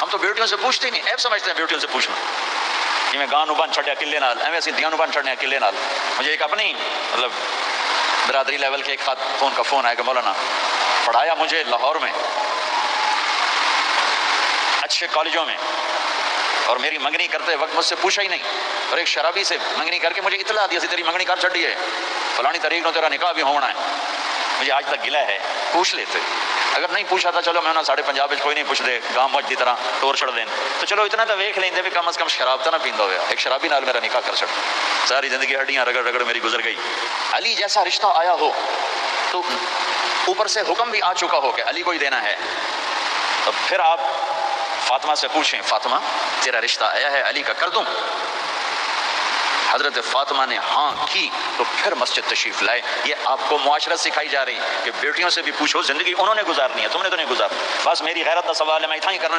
ہم تو بیٹیوں سے پوچھتے ہی نہیں، عیب سمجھتے ہیں بیٹیوں سے پوچھنا، کہ میں گاں نو بن چھڑیا کلے نال، ایویں اسی دیاں نو بن چھڑنے کلے نال۔ مجھے ایک اپنی مطلب برادری لیول کے ایک خاتون کا فون آیا کہ مولانا پڑھایا مجھے لاہور میں اچھے کالجوں میں، اور میری منگنی کرتے وقت مجھ سے پوچھا ہی نہیں، اور ایک شرابی سے منگنی کر کے مجھے اطلاع دی سی تیری منگنی کر چھڑی ہے، فلانی تاریخ نو تیرا نکاح بھی ہونا ہے۔ مجھے آج تک گلہ ہے، پوچھ لیتے، اگر نہیں پوچھا تھا چلو میں انہوں ساڑھے پنجاب کوئی نہیں پوچھ دے، گاں مجھ دی طرح ٹور چھڑ دین تو چلو اتنا تو ویکھ لیندے بھی کم از کم شراب تو نہ پیندا ہویا، ایک شرابی نال میرا نکاح کر چھڑ، ساری زندگی ہڈیاں رگڑ رگڑ میری گزر گئی۔ علی جیسا رشتہ آیا ہو تو اوپر سے حکم بھی آ چکا ہو کہ علی کو ہی دینا ہے، تو پھر آپ فاطمہ سے پوچھیں فاطمہ تیرا رشتہ آیا ہے علی کا کر دوں؟ حضرت فاطمہ نے ہاں کی تو پھر مسجد تشریف لائے۔ یہ آپ کو معاشرت سکھائی جا رہی کہ بیٹیوں سے بھی پوچھو، زندگی انہوں نے گزارنی ہے، تم نے تو نہیں گزارنی۔ بس میری غیرت کا سوال ہے، میں اتنا ہی کرنا